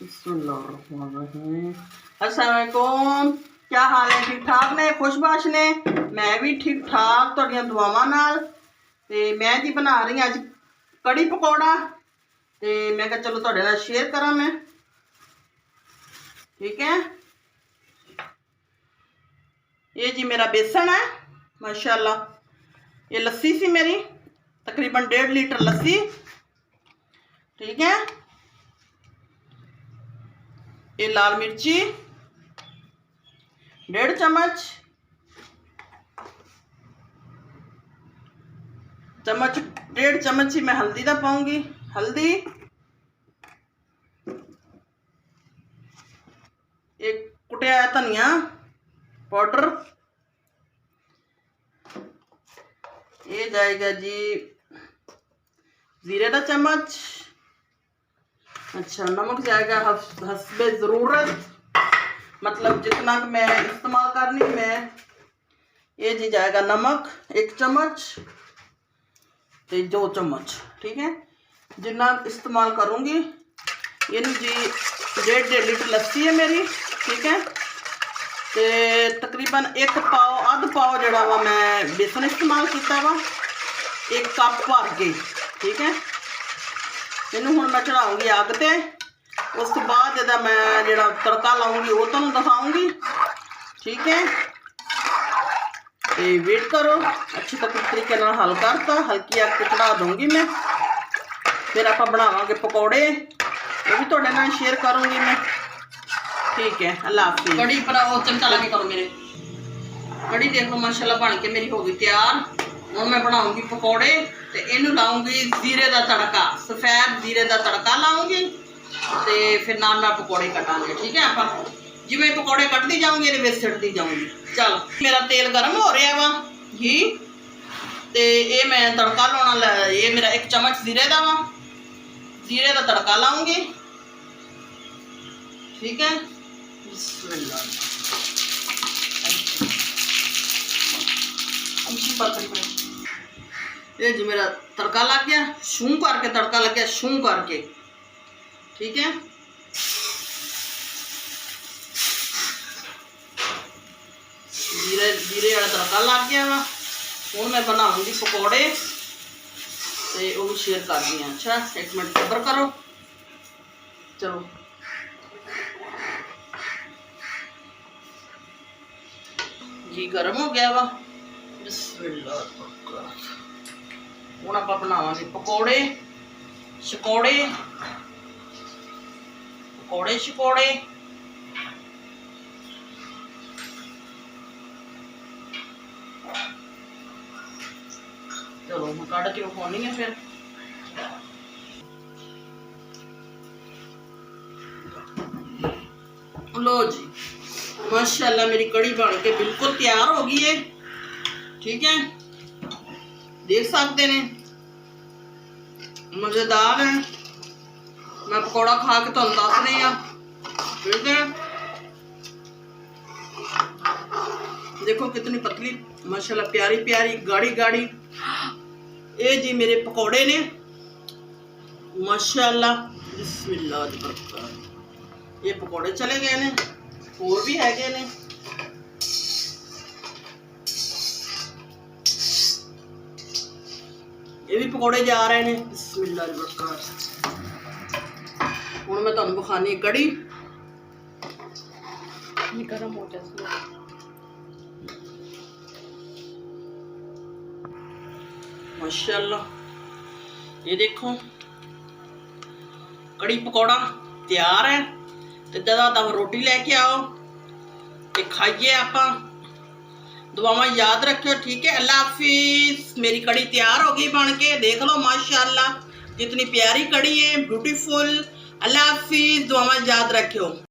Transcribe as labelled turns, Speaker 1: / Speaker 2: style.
Speaker 1: अस्सलामुअलैकुम, क्या हाल है? ठीक ठाक ने? खुशबाश ने? मैं भी ठीक ठाक तुहाडियां दुआवां नाल। ते मैं जी बना रही अज कड़ी पकौड़ा। ते मैं कहा चलो तुहाडे नाल शेयर करा मैं। ठीक है, ये जी मेरा बेसन है माशाल्लाह। ये लस्सी सी मेरी तकरीबन 1.5 लीटर लस्सी। ठीक है, ये लाल मिर्ची 1.5 चम्मच, चम्मच 1.5 चम्मच ही मैं हल्दी का पाऊंगी। हल्दी, एक कुटिया धनिया पाउडर, ये जाएगा जी जीरे का चम्मच। अच्छा, नमक जाएगा हस्बे ज़रूरत, मतलब जितना मैं इस्तेमाल करनी मैं। ये जी जाएगा नमक 1 चम्मच ते 2 चम्मच। ठीक है, जितना इस्तेमाल करूँगी। ये जी 1.5 लीटर लस्सी है मेरी। ठीक है, ते तकरीबन 1 पाव अध पाव जड़ा वा मैं बेसन इस्तेमाल किया वा, 1 कप भर के। ठीक है, इनू हुण मैं चढ़ाऊँगी अग ते। उस तो बाद इहदा मैं जिहड़ा तड़का लाऊँगी वो तुहानूं दिखाऊँगी। ठीक है, ते वेट करो। अच्छी तरीके नाल हल करता, हल्की अग ते चढ़ा दूँगी मैं। फिर आपां बनावांगे पकौड़े, वो भी तुहाडे नाल शेयर करूँगी मैं। ठीक है, अल्लाह हाफिज़। कड़ी पर वो चिमटा लगे करो मेरे। कड़ी देखो माशाल्लाह बन के मेरी हो गई तैयार। हुण मैं बनाऊँगी पकौड़े ते इनू लाऊँगी जीरे का तड़का, सफेद जीरे का तड़का लाऊँगी ते फिर नाल मैं पकौड़े कटांगे। ठीक है, आप जिवें पकौड़े कटती जाऊँगी ये विच सिटती जाऊँगी। चल, मेरा तेल गर्म हो रहा वा घी, ते ये मैं तड़का लाउणा। ये मेरा 1 चम्मच जीरे का वा, जीरे का तड़का लाऊँगी। ठीक है, ये जी मेरा तड़का लग गया, शू करके तड़का लग गया, शू करके। ठीक है, जीरे जीरे वाला तड़का लग गया वा। हूँ मैं बनाऊँगी पकौड़े ते वो भी शेयर कर दी। अच्छा, 1 मिनट सब्र करो। चलो, घी गर्म हो गया वा। हुण आपां बनावांगे पकौड़े शकौड़े, पकौड़े शकौड़े। चलो मैं कड़ के विखानी है फिर। लो जी माशाल्लाह मेरी कड़ी बन के बिल्कुल तैयार हो गई है। ठीक है, देख सकते हैं मज़ेदार है। मैं पकौड़ा खा के तुहानूं दस रही हाँ। ठीक है, देखो कितनी पतली माशाल्लाह, प्यारी प्यारी गाढ़ी गाढ़ी। ये जी मेरे पकौड़े ने माशाल्लाह। बिस्मिल्लाह, ये पकौड़े चले गए ने, होर भी हैगे ने। ये भी पकौड़े जा रहे हैं। बिस्मिल्लाह, हुण मैं तुहानूं विखानी कड़ी। गरम हो जाए माशाल्लाह। ये देखो कड़ी पकौड़ा तैयार है। तो ज़्यादा रोटी लेके आओ ते खाइए आपां। दुआवां याद रखियो। ठीक है, अल्लाह हाफिज़। मेरी कड़ी तैयार हो गई बन के, देख लो माशाल्लाह कितनी प्यारी कड़ी है, ब्यूटीफुल। अल्लाह हाफिज़, दुआवां याद रखियो।